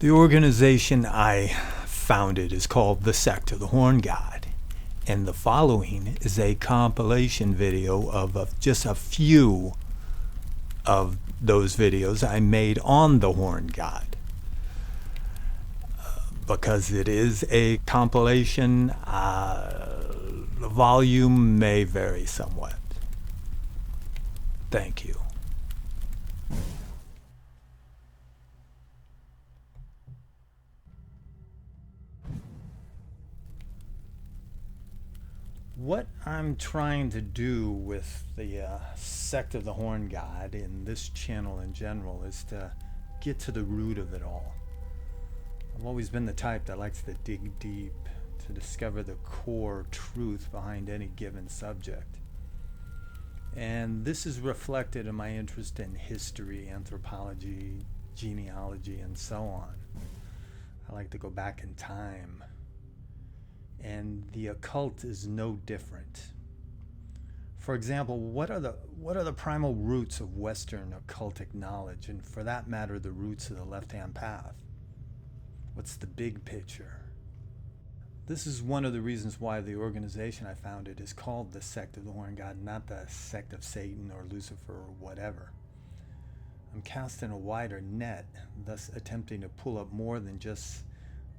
The organization I founded is called the Sect of the Horn God, and the following is a compilation video of just a few of those videos I made on the Horn God. Because it is a compilation, the volume may vary somewhat. Thank you. What I'm trying to do with the Sect of the Horn God in this channel in general is to get to the root of it all. I've always been the type that likes to dig deep to discover the core truth behind any given subject. And this is reflected in my interest in history, anthropology, genealogy, and so on. I like to go back in time. And the occult is no different. For example, what are the primal roots of Western occultic knowledge, and for that matter, the roots of the left-hand path? What's the big picture? This is one of the reasons why the organization I founded is called the Sect of the Horn God, not the Sect of Satan or Lucifer or whatever. I'm casting a wider net, thus attempting to pull up more than just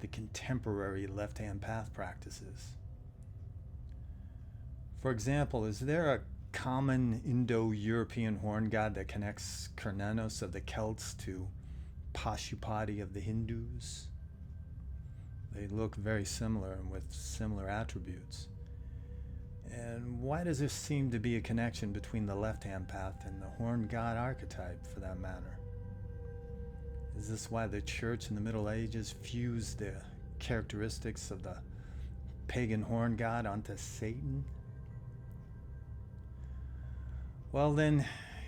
the contemporary left-hand path practices. For example, is there a common Indo-European horn god that connects Cernunnos of the Celts to Pashupati of the Hindus? They look very similar and with similar attributes. And why does there seem to be a connection between the left-hand path and the horn god archetype, for that matter? Is this why the church in the Middle Ages fused the characteristics of the pagan horn god onto Satan? Well then,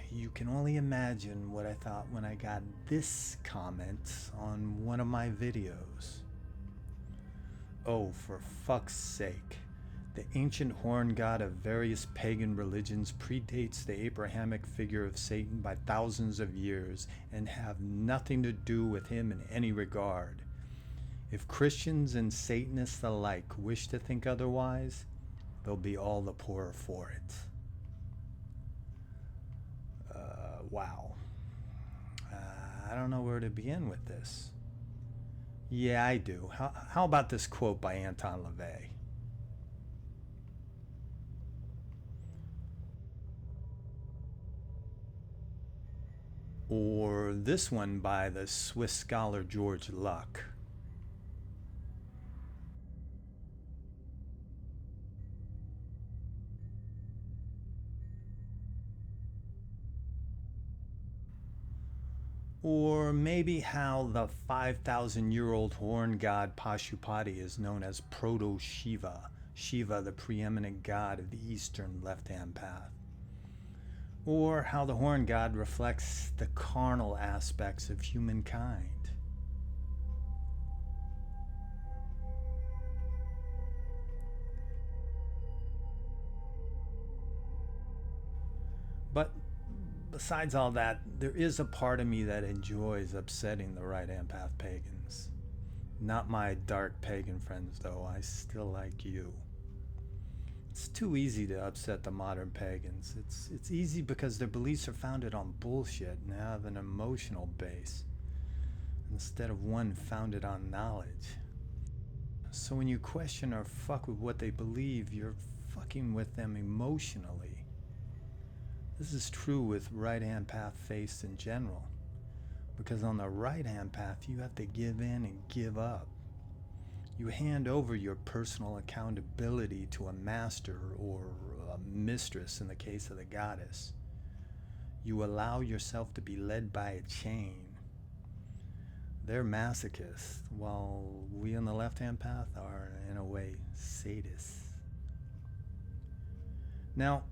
you can only imagine what I thought when I got this comment on one of my videos. Oh, for fuck's sake. The ancient horn god of various pagan religions predates the Abrahamic figure of Satan by thousands of years and have nothing to do with him in any regard. If Christians and Satanists alike wish to think otherwise, they'll be all the poorer for it. Wow. I don't know where to begin with this. Yeah, I do. How about this quote by Anton LaVey? Or this one by the Swiss scholar George Luck. Or maybe how the 5,000-year-old horn god Pashupati is known as Proto-Shiva, Shiva the preeminent god of the eastern left-hand path. Or how the horn god reflects the carnal aspects of humankind. But besides all that, there is a part of me that enjoys upsetting the right-hand path pagans. Not my dark pagan friends, though. I still like you. It's too easy to upset the modern pagans. It's easy because their beliefs are founded on bullshit and have an emotional base, instead of one founded on knowledge. So when you question or fuck with what they believe, you're fucking with them emotionally. This is true with right-hand path faiths in general, because on the right-hand path you have to give in and give up. You hand over your personal accountability to a master or a mistress in the case of the goddess. You allow yourself to be led by a chain. They're masochists, while we on the left-hand path are, in a way, sadists. Now,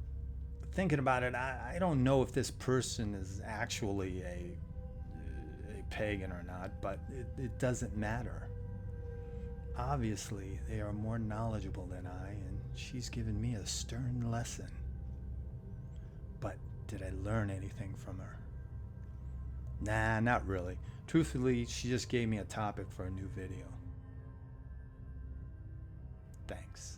thinking about it, I don't know if this person is actually a pagan or not, but it doesn't matter. Obviously, they are more knowledgeable than I, and she's given me a stern lesson. But did I learn anything from her? Nah, not really. Truthfully, she just gave me a topic for a new video. Thanks.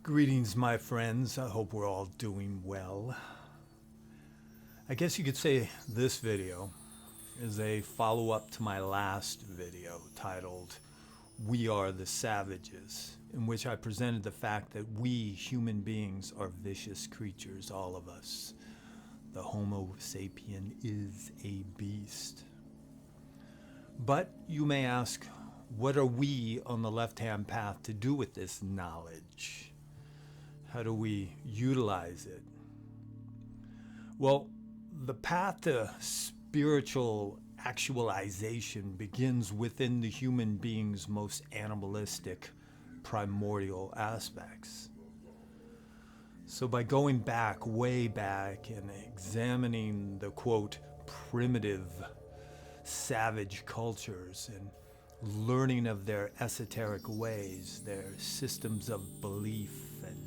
Greetings, my friends. I hope we're all doing well. I guess you could say this video is a follow-up to my last video titled We Are the Savages, in which I presented the fact that we human beings are vicious creatures, all of us. The Homo sapien is a beast. But you may ask, what are we on the left-hand path to do with this knowledge? How do we utilize it? Well, the path to spiritual actualization begins within the human being's most animalistic, primordial aspects. So by going back, way back, and examining the, quote, primitive, savage cultures and learning of their esoteric ways, their systems of belief, and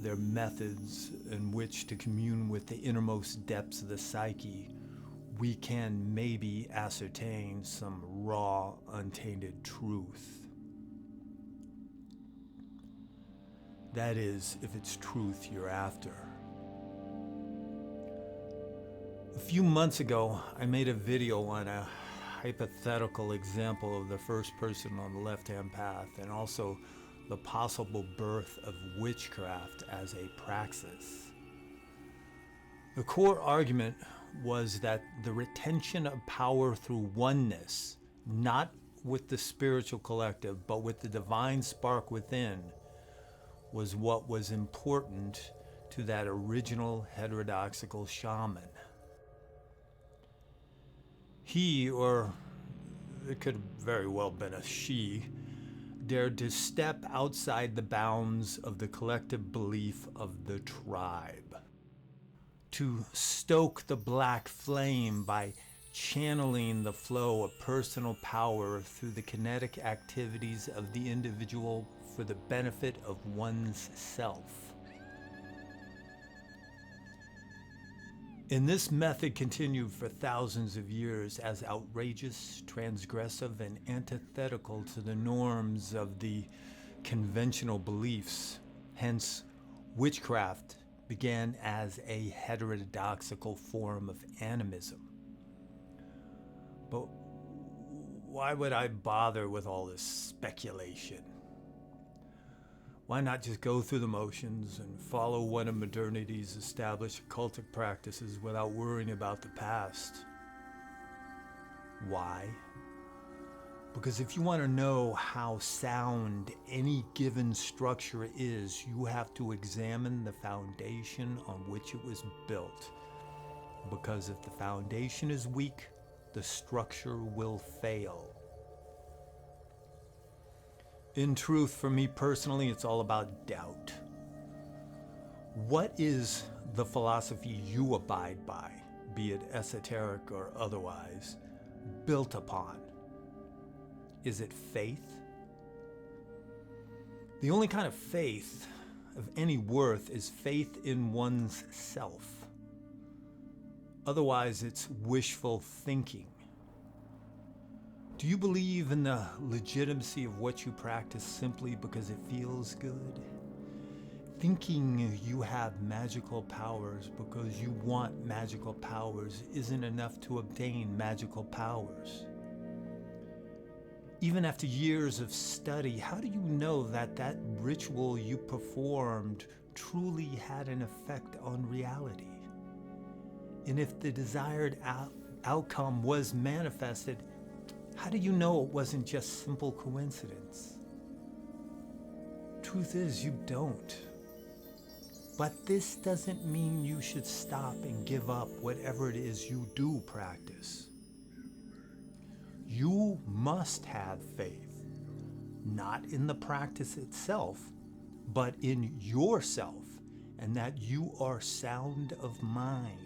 their methods in which to commune with the innermost depths of the psyche, we can maybe ascertain some raw, untainted truth. That is, if it's truth you're after. A few months ago, I made a video on a hypothetical example of the first person on the left-hand path, and also the possible birth of witchcraft as a praxis. The core argument was that the retention of power through oneness, not with the spiritual collective, but with the divine spark within, was what was important to that original heterodoxical shaman. He, or it could have very well been a she, dared to step outside the bounds of the collective belief of the tribe, to stoke the black flame by channeling the flow of personal power through the kinetic activities of the individual for the benefit of one's self. And this method continued for thousands of years as outrageous, transgressive, and antithetical to the norms of the conventional beliefs. Hence, witchcraft began as a heterodoxical form of animism. But why would I bother with all this speculation? Why not just go through the motions and follow one of modernity's established occultic practices without worrying about the past? Why? Because if you want to know how sound any given structure is, you have to examine the foundation on which it was built. Because if the foundation is weak, the structure will fail. In truth, for me personally, it's all about doubt. What is the philosophy you abide by, be it esoteric or otherwise, built upon? Is it faith? The only kind of faith of any worth is faith in one's self. Otherwise, it's wishful thinking. Do you believe in the legitimacy of what you practice simply because it feels good? Thinking you have magical powers because you want magical powers isn't enough to obtain magical powers. Even after years of study, how do you know that that ritual you performed truly had an effect on reality? And if the desired outcome was manifested, how do you know it wasn't just simple coincidence? Truth is, you don't. But this doesn't mean you should stop and give up whatever it is you do practice. You must have faith, not in the practice itself, but in yourself, and that you are sound of mind.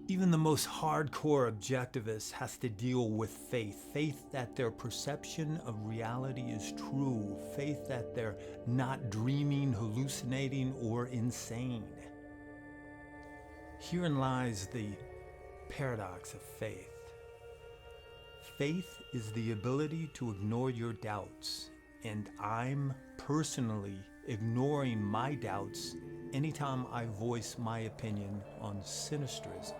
Even the most hardcore objectivist has to deal with faith. Faith that their perception of reality is true. Faith that they're not dreaming, hallucinating, or insane. Herein lies the paradox of faith. Faith is the ability to ignore your doubts, and I'm personally ignoring my doubts anytime I voice my opinion on sinisterism.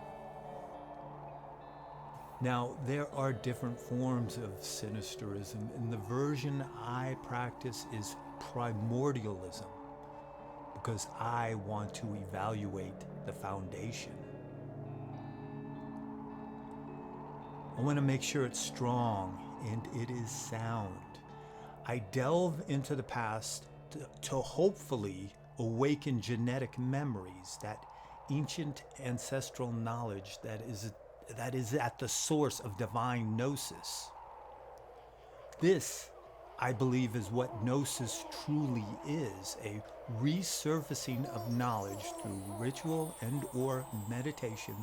Now, there are different forms of sinisterism, and the version I practice is primordialism, because I want to evaluate the foundation. I want to make sure it's strong and it is sound. I delve into the past to hopefully awaken genetic memories, that ancient ancestral knowledge that is at the source of divine gnosis. This, I believe, is what gnosis truly is, a resurfacing of knowledge through ritual and or meditation,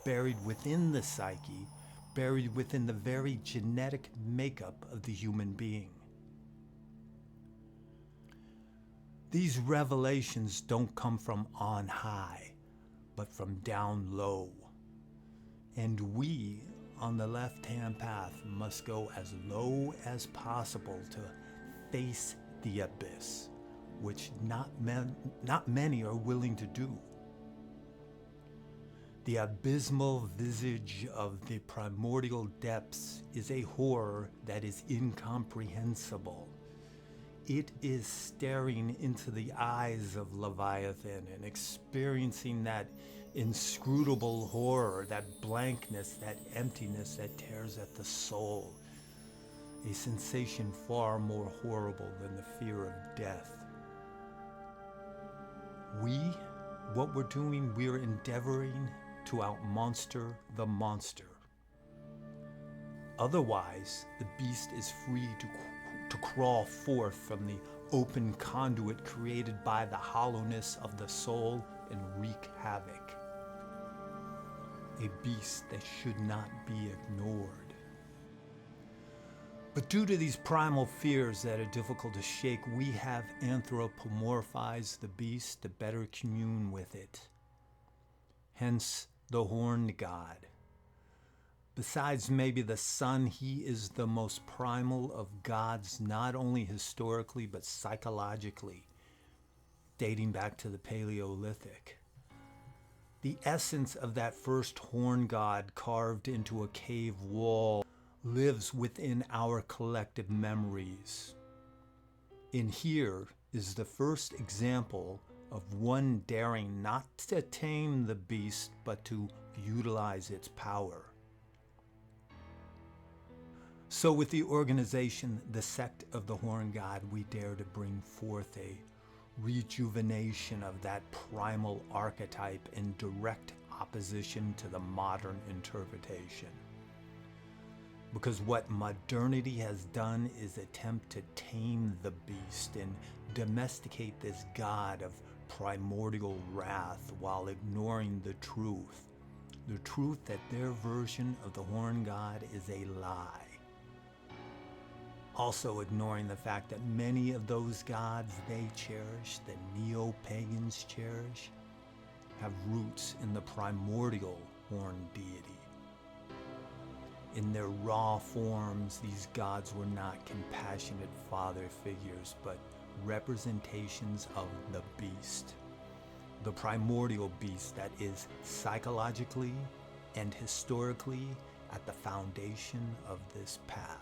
buried within the psyche, buried within the very genetic makeup of the human being. These revelations don't come from on high, but from down low. And we, on the left-hand path, must go as low as possible to face the abyss, which not many are willing to do. The abysmal visage of the primordial depths is a horror that is incomprehensible. It is staring into the eyes of Leviathan and experiencing that inscrutable horror, that blankness, that emptiness that tears at the soul. A sensation far more horrible than the fear of death. What we're doing, we're endeavoring to outmonster the monster. Otherwise, the beast is free to crawl forth from the open conduit created by the hollowness of the soul and wreak havoc. A beast that should not be ignored. But due to these primal fears that are difficult to shake, we have anthropomorphized the beast to better commune with it. Hence the horned god. Besides maybe the sun, he is the most primal of gods, not only historically, but psychologically, dating back to the Paleolithic. The essence of that first horn god carved into a cave wall lives within our collective memories. And here is the first example of one daring not to tame the beast, but to utilize its power. So with the organization, the Sect of the Horn God, we dare to bring forth a rejuvenation of that primal archetype in direct opposition to the modern interpretation. Because what modernity has done is attempt to tame the beast and domesticate this god of primordial wrath while ignoring the truth. The truth that their version of the horn god is a lie. Also ignoring the fact that many of those gods they cherish, the neo-pagans cherish, have roots in the primordial horned deity. In their raw forms, these gods were not compassionate father figures, but representations of the beast. The primordial beast that is psychologically and historically at the foundation of this path.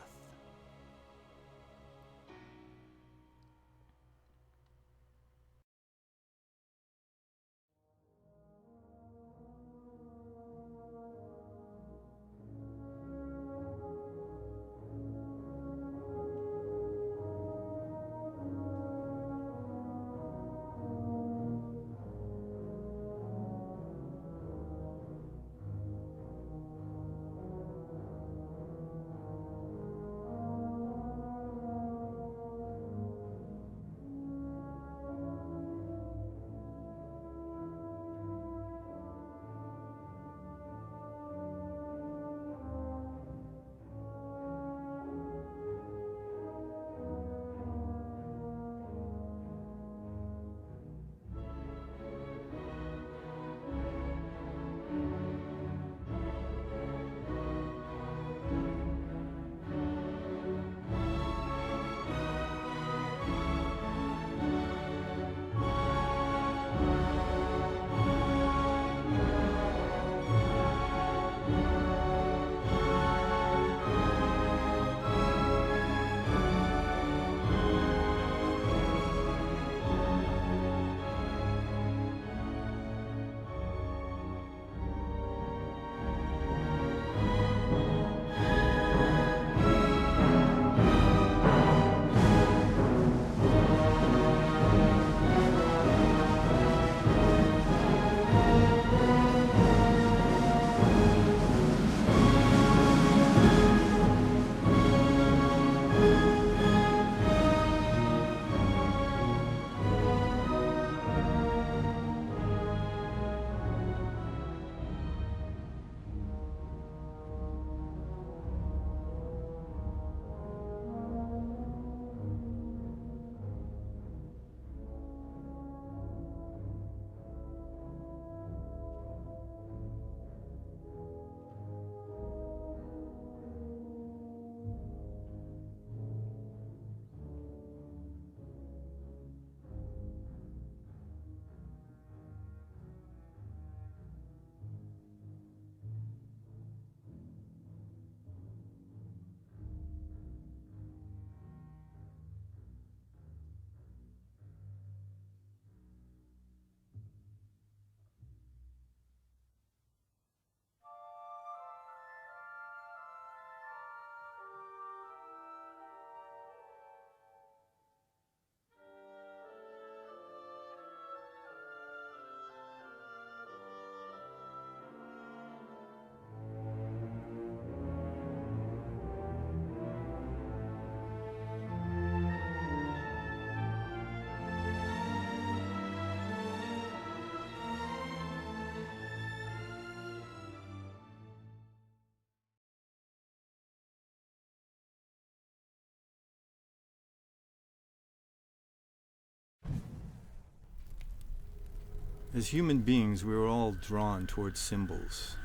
As human beings, we are all drawn towards symbols.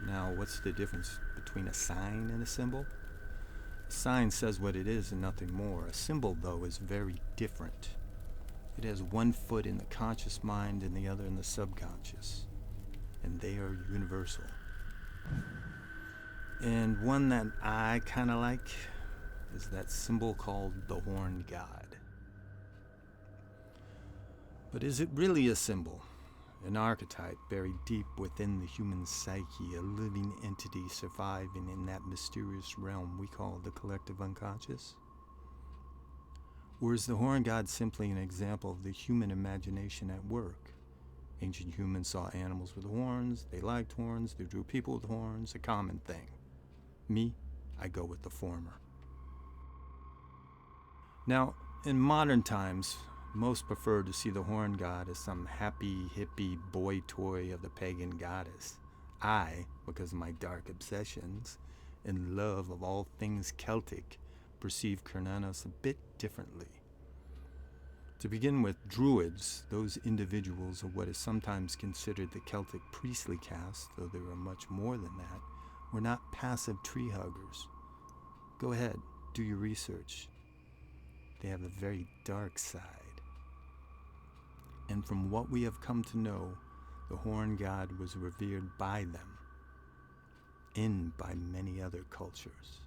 Now, what's the difference between a sign and a symbol? A sign says what it is and nothing more. A symbol, though, is very different. It has one foot in the conscious mind and the other in the subconscious, and they are universal. And one that I kind of like is that symbol called the Horned God. But is it really a symbol? An archetype buried deep within the human psyche, a living entity surviving in that mysterious realm we call the collective unconscious? Or is the Horned God simply an example of the human imagination at work? Ancient humans saw animals with horns, they liked horns, they drew people with horns, a common thing. Me, I go with the former. Now, in modern times, most prefer to see the Horned God as some happy, hippie boy toy of the pagan goddess. I, because of my dark obsessions and love of all things Celtic, perceive Cernunnos a bit differently. To begin with, Druids, those individuals of what is sometimes considered the Celtic priestly caste, though they were much more than that, were not passive tree huggers. Go ahead, do your research. They have a very dark side. And from what we have come to know, the Horned God was revered by them, and by many other cultures.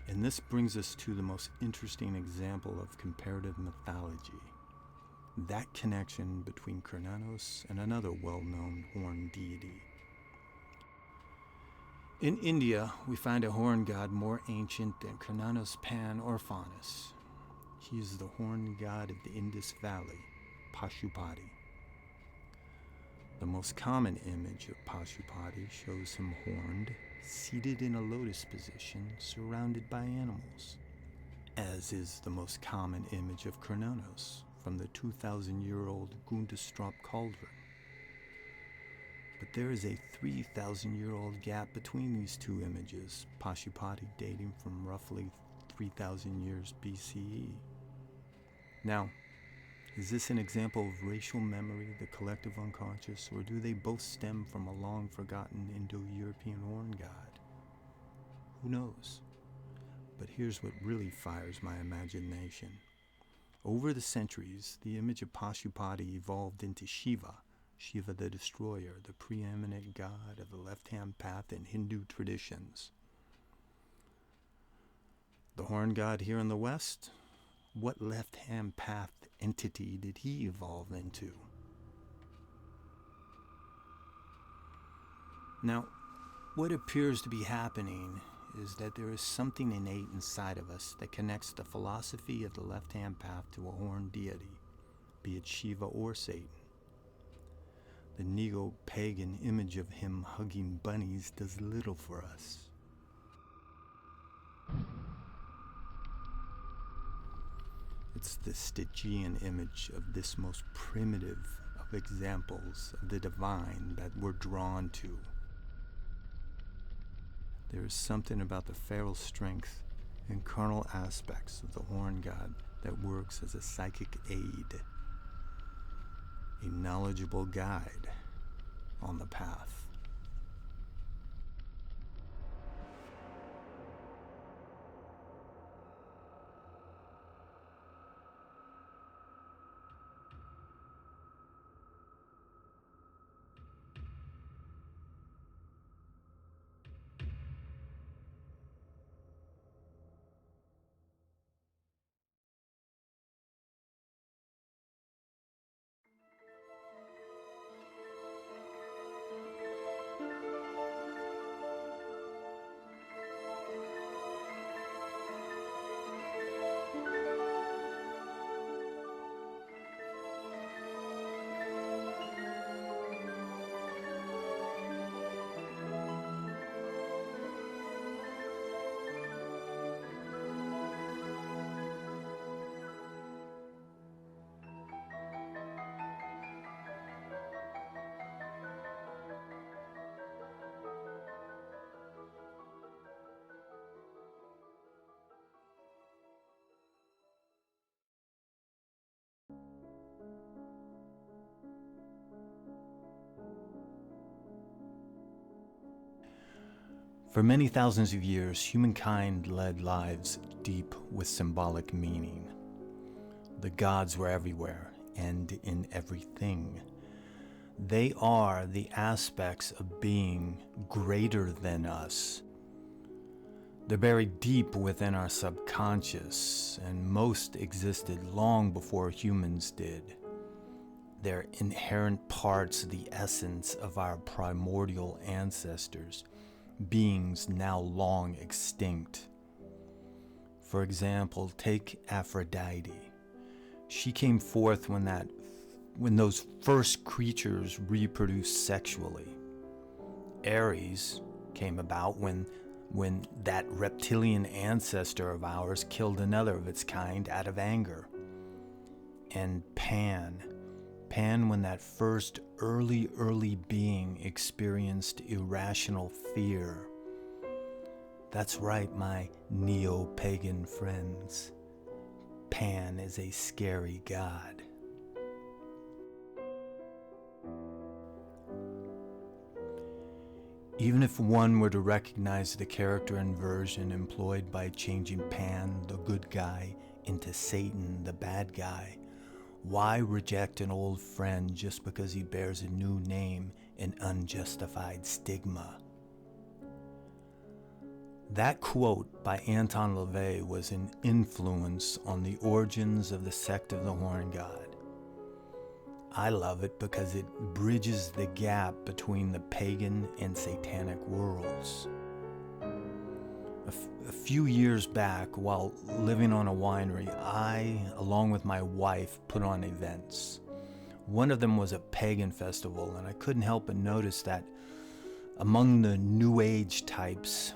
And this brings us to the most interesting example of comparative mythology. That connection between Cernunnos and another well-known horned deity. In India, we find a horned god more ancient than Cernunnos Pan or Faunus. He is the horned god of the Indus Valley, Pashupati. The most common image of Pashupati shows him horned, seated in a lotus position, surrounded by animals, as is the most common image of Cernunnos from the 2,000-year-old Gundestrup cauldron. But there is a 3,000-year-old gap between these two images, Pashupati dating from roughly 3,000 years BCE. Now, is this an example of racial memory, the collective unconscious, or do they both stem from a long-forgotten Indo-European horned god? Who knows? But here's what really fires my imagination. Over the centuries, the image of Pashupati evolved into Shiva, Shiva the Destroyer, the preeminent god of the left-hand path in Hindu traditions. The horned god here in the West? What left-hand path entity did he evolve into? Now, what appears to be happening is that there is something innate inside of us that connects the philosophy of the left-hand path to a horned deity, be it Shiva or Satan. The neo-pagan image of him hugging bunnies does little for us. It's the Stygian image of this most primitive of examples of the divine that we're drawn to. There is something about the feral strength and carnal aspects of the horned god that works as a psychic aid, a knowledgeable guide on the path. For many thousands of years, humankind led lives deep with symbolic meaning. The gods were everywhere and in everything. They are the aspects of being greater than us. They're buried deep within our subconscious, and most existed long before humans did. They're inherent parts of the essence of our primordial ancestors, beings now long extinct. For example, take Aphrodite. She came forth when those first creatures reproduced sexually. Ares came about when that reptilian ancestor of ours killed another of its kind out of anger. And Pan when that first early being experienced irrational fear. That's right, my neo-pagan friends. Pan is a scary god. Even if one were to recognize the character inversion employed by changing Pan, the good guy, into Satan, the bad guy, why reject an old friend just because he bears a new name and unjustified stigma? That quote by Anton LaVey was an influence on the origins of the Sect of the Horn God. I love it because it bridges the gap between the pagan and satanic worlds. A few years back, while living on a winery, I, along with my wife, put on events. One of them was a pagan festival, and I couldn't help but notice that among the New Age types,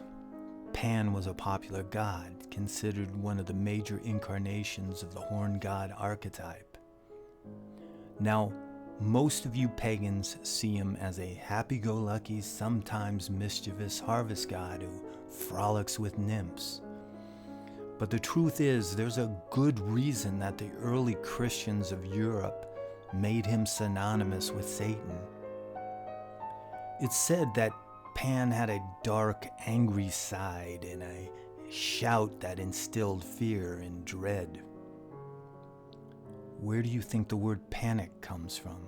Pan was a popular god, considered one of the major incarnations of the horn god archetype. Now, most of you pagans see him as a happy-go-lucky, sometimes mischievous harvest god who frolics with nymphs. But the truth is, there's a good reason that the early Christians of Europe made him synonymous with Satan. It's said that Pan had a dark, angry side and a shout that instilled fear and dread. Where do you think the word panic comes from?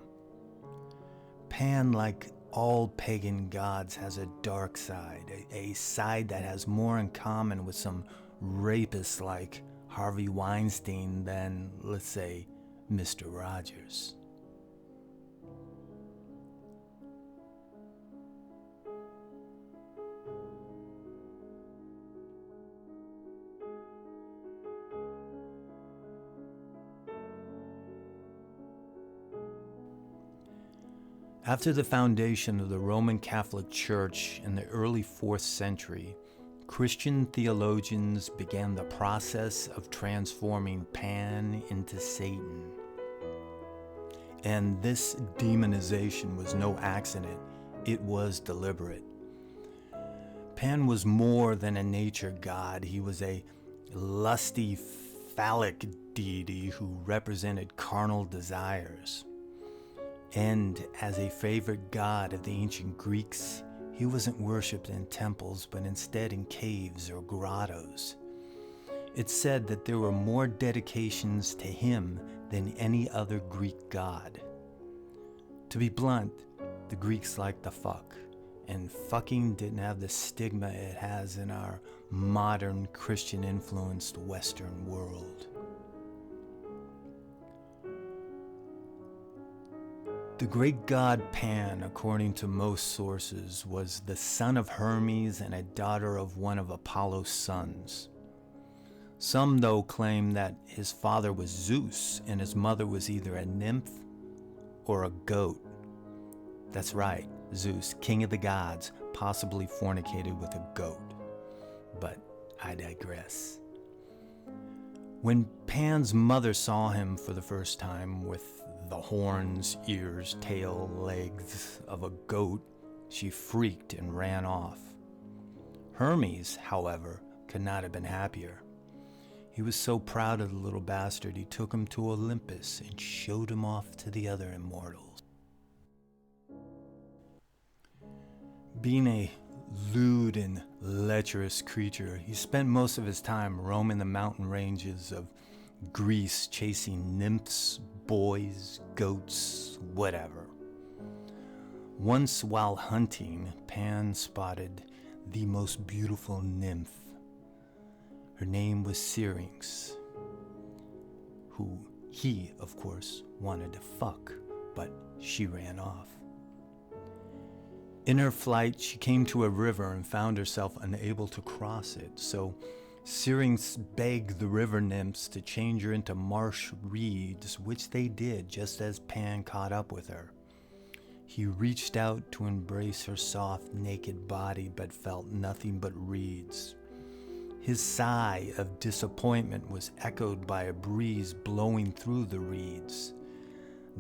Pan, like all pagan gods, has a dark side, a side that has more in common with some rapists like Harvey Weinstein than, let's say, Mr. Rogers. After the foundation of the Roman Catholic Church in the early 4th century, Christian theologians began the process of transforming Pan into Satan. And this demonization was no accident, it was deliberate. Pan was more than a nature god. He was a lusty, phallic deity who represented carnal desires. And as a favorite god of the ancient Greeks, he wasn't worshipped in temples, but instead in caves or grottos. It's said that there were more dedications to him than any other Greek god. To be blunt, the Greeks liked to fuck, and fucking didn't have the stigma it has in our modern Christian-influenced Western world. The great god Pan, according to most sources, was the son of Hermes and a daughter of one of Apollo's sons. Some, though, claim that his father was Zeus and his mother was either a nymph or a goat. That's right, Zeus, king of the gods, possibly fornicated with a goat. But I digress. When Pan's mother saw him for the first time with the horns, ears, tail, legs of a goat, she freaked and ran off. Hermes, however, could not have been happier. He was so proud of the little bastard, he took him to Olympus and showed him off to the other immortals. Being a lewd and lecherous creature. He spent most of his time roaming the mountain ranges of Greece, chasing nymphs, boys, goats, whatever. Once while hunting, Pan spotted the most beautiful nymph. Her name was Syrinx, who he, of course, wanted to fuck, but she ran off. In her flight, she came to a river and found herself unable to cross it, so Syrinx begged the river nymphs to change her into marsh reeds, which they did just as Pan caught up with her. He reached out to embrace her soft, naked body, but felt nothing but reeds. His sigh of disappointment was echoed by a breeze blowing through the reeds.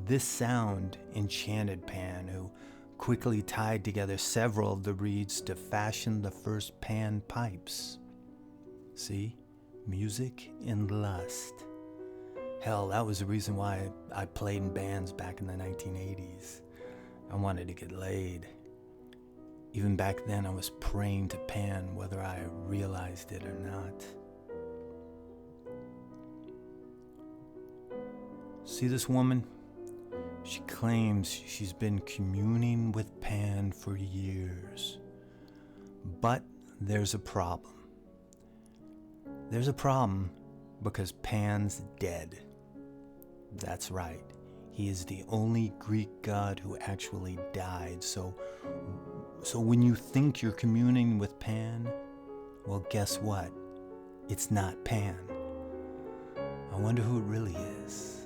This sound enchanted Pan, who quickly tied together several of the reeds to fashion the first Pan pipes. See? Music and lust. Hell, that was the reason why I played in bands back in the 1980s. I wanted to get laid. Even back then, I was praying to Pan whether I realized it or not. See this woman? She claims she's been communing with Pan for years. But there's a problem. There's a problem because Pan's dead. That's right. He is the only Greek god who actually died. So when you think you're communing with Pan, well, guess what? It's not Pan. I wonder who it really is.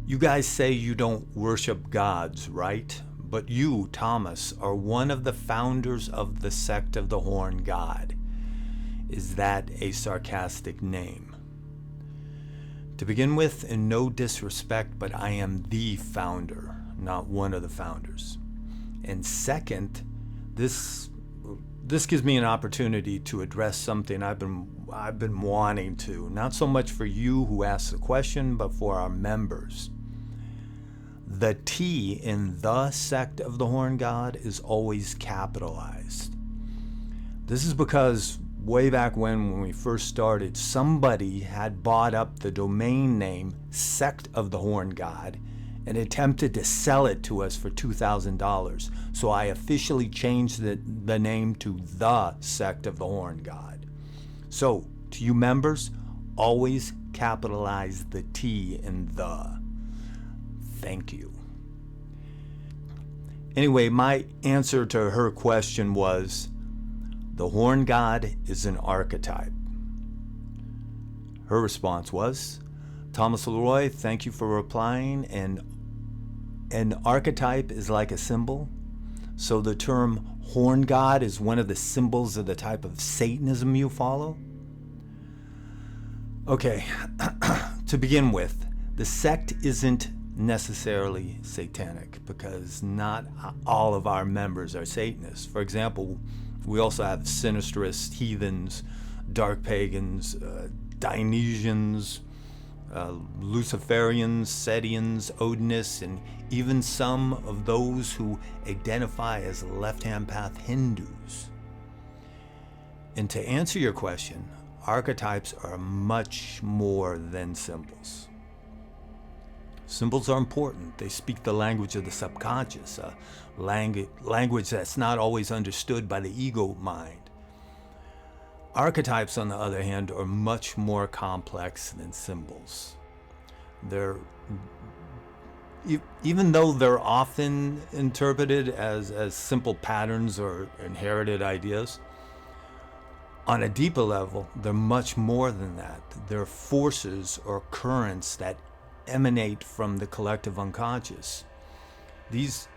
You guys say you don't worship gods, right? But you, Thomas, are one of the founders of the Sect of the Horn God. Is that a sarcastic name? To begin with, in no disrespect, but I am the founder, not one of the founders. And second, this gives me an opportunity to address something I've been wanting to, not so much for you who asked the question, but for our members. The T in the Sect of the Horn God is always capitalized. This is because way back when we first started, somebody had bought up the domain name Sect of the Horn God and attempted to sell it to us for $2,000. So I officially changed the name to the Sect of the Horn God. So, to you members, always capitalize the T in the. Thank you. Anyway, my answer to her question was, the horn god is an archetype. Her response was, Thomas LeRoy, thank you for replying, and an archetype is like a symbol. So the term horn god is one of the symbols of the type of Satanism you follow? Okay, to begin with, the sect isn't necessarily satanic because not all of our members are Satanists. For example, we also have sinisterous heathens, dark pagans, Dionysians, Luciferians, Setians, Odinists, and even some of those who identify as left-hand path Hindus. And to answer your question, archetypes are much more than symbols. Symbols are important. They speak the language of the subconscious, a language that's not always understood by the ego mind. Archetypes, on the other hand, are much more complex than symbols. Even though they're often interpreted as simple patterns or inherited ideas, on a deeper level, they're much more than that. They're forces or currents that emanate from the collective unconscious. These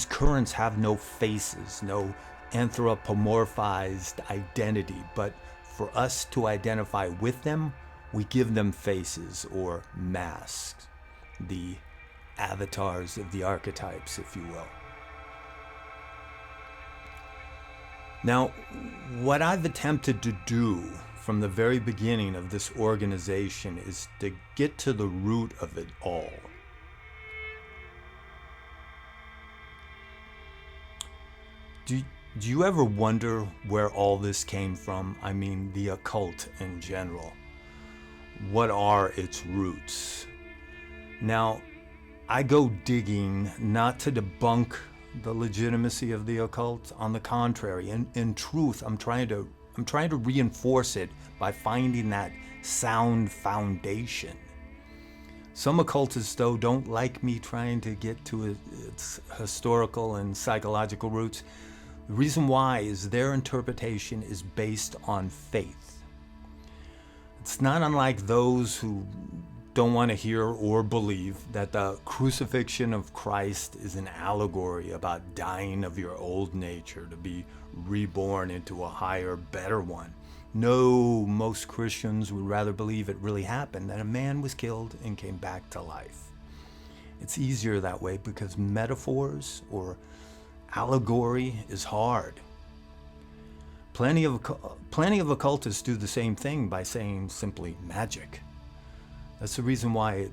currents have no faces, no anthropomorphized identity, but for us to identify with them, we give them faces or masks, the avatars of the archetypes, if you will. Now, what I've attempted to do from the very beginning of this organization is to get to the root of it all. Do you ever wonder where all this came from? I mean, the occult in general. What are its roots? Now, I go digging not to debunk the legitimacy of the occult. On the contrary, in truth, I'm trying to reinforce it by finding that sound foundation. Some occultists, though, don't like me trying to get to its historical and psychological roots. The reason why is their interpretation is based on faith. It's not unlike those who don't want to hear or believe that the crucifixion of Christ is an allegory about dying of your old nature to be reborn into a higher, better one. No, most Christians would rather believe it really happened, that a man was killed and came back to life. It's easier that way because metaphors or allegory is hard. Plenty of occultists do the same thing by saying simply magic. That's the reason why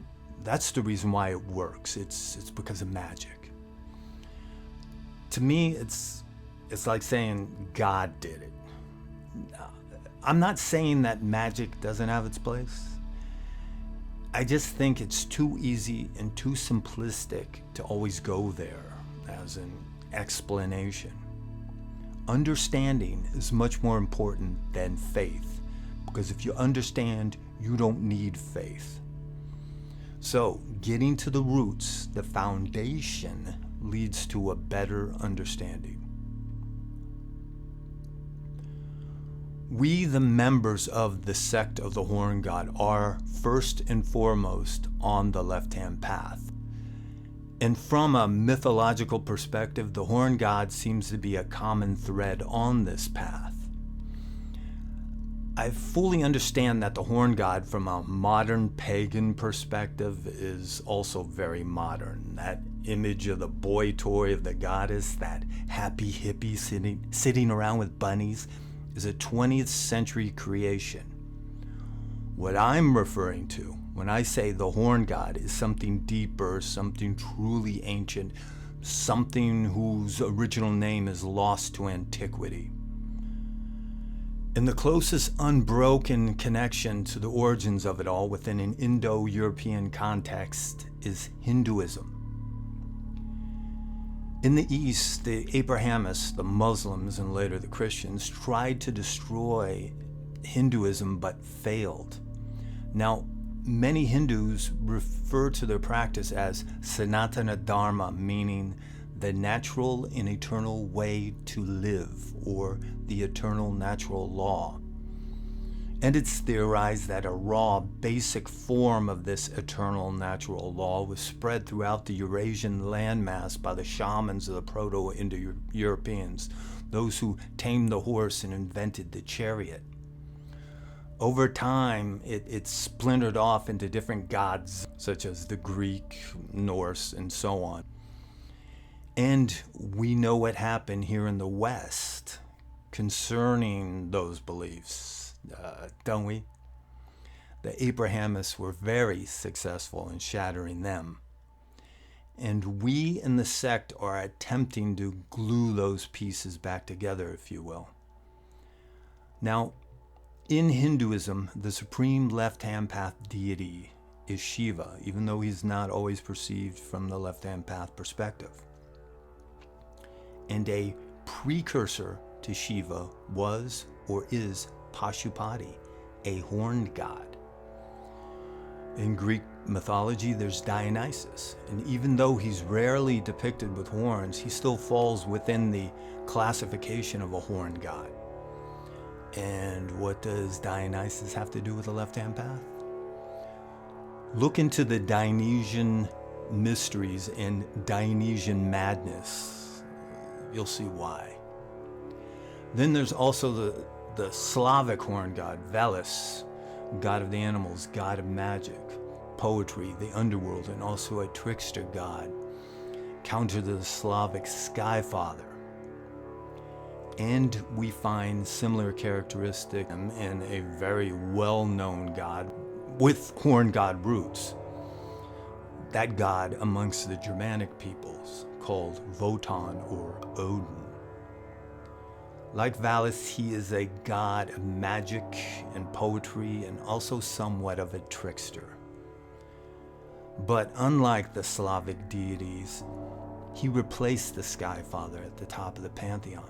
it works. It's because of magic. To me, it's like saying God did it. I'm not saying that magic doesn't have its place. I just think it's too easy and too simplistic to always go there as an explanation. Understanding is much more important than faith, because if you understand, you don't need faith. So, getting to the roots, the foundation, leads to a better understanding. We, the members of the Sect of the Horn God, are first and foremost on the left-hand path. And from a mythological perspective, the Horn God seems to be a common thread on this path. I fully understand that the Horn God, from a modern pagan perspective, is also very modern. That image of the boy toy of the goddess, that happy hippie sitting around with bunnies, is a 20th century creation. What I'm referring to when I say the Horn God is something deeper, something truly ancient, something whose original name is lost to antiquity. And the closest unbroken connection to the origins of it all within an Indo-European context is Hinduism. In the East, the Abrahamists, the Muslims, and later the Christians tried to destroy Hinduism but failed. Now, many Hindus refer to their practice as Sanatana Dharma, meaning the natural and eternal way to live, or the eternal natural law. And it's theorized that a raw, basic form of this eternal natural law was spread throughout the Eurasian landmass by the shamans of the Proto-Indo-Europeans, those who tamed the horse and invented the chariot. Over time, it splintered off into different gods, such as the Greek, Norse, and so on. And we know what happened here in the West concerning those beliefs, don't we? The Abrahamists were very successful in shattering them. And we in the sect are attempting to glue those pieces back together, if you will. Now, in Hinduism, the supreme left-hand path deity is Shiva, even though he's not always perceived from the left-hand path perspective. And a precursor to Shiva was or is Pashupati, a horned god. In Greek mythology, there's Dionysus, and even though he's rarely depicted with horns, he still falls within the classification of a horned god. And what does Dionysus have to do with the left-hand path? Look into the Dionysian mysteries and Dionysian madness. You'll see why. Then there's also the Slavic horn god, Veles, god of the animals, god of magic, poetry, the underworld, and also a trickster god, counter to the Slavic Sky Father. And we find similar characteristics in a very well-known god with horn god roots. That god amongst the Germanic peoples, called Wotan or Odin. Like Veles, he is a god of magic and poetry and also somewhat of a trickster. But unlike the Slavic deities, he replaced the Sky Father at the top of the pantheon.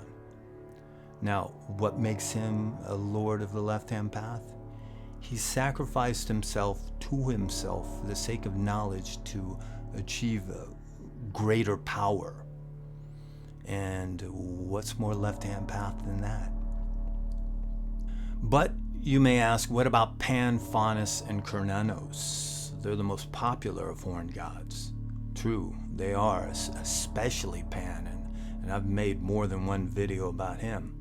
Now, what makes him a lord of the left-hand path? He sacrificed himself to himself for the sake of knowledge to achieve a greater power. And what's more left-hand path than that? But you may ask, what about Pan, Faunus, and Cernunnos? They're the most popular of horn gods. True, they are, especially Pan, and I've made more than one video about him.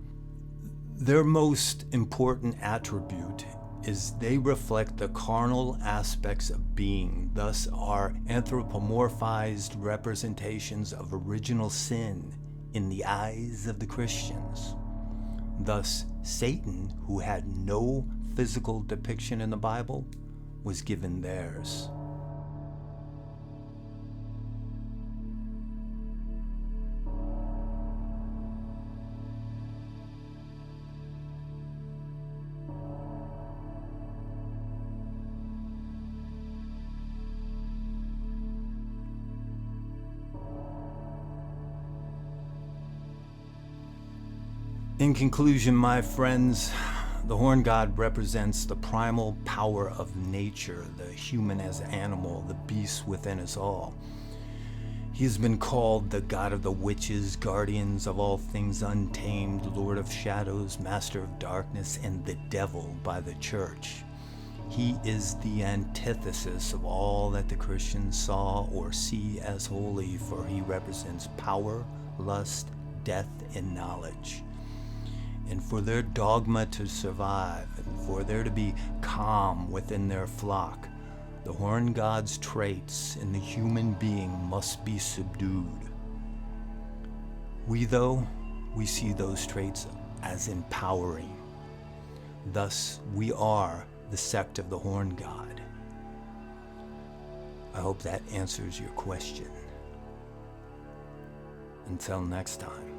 Their most important attribute is they reflect the carnal aspects of being, thus are anthropomorphized representations of original sin in the eyes of the Christians. Thus, Satan, who had no physical depiction in the Bible, was given theirs. In conclusion, my friends, the horn god represents the primal power of nature, the human as animal, the beast within us all. He has been called the god of the witches, guardians of all things untamed, lord of shadows, master of darkness, and the devil by the church. He is the antithesis of all that the Christians saw or see as holy, for he represents power, lust, death, and knowledge. And for their dogma to survive, and for there to be calm within their flock, the horn god's traits in the human being must be subdued. We, though, we see those traits as empowering. Thus, we are the sect of the horn god. I hope that answers your question. Until next time.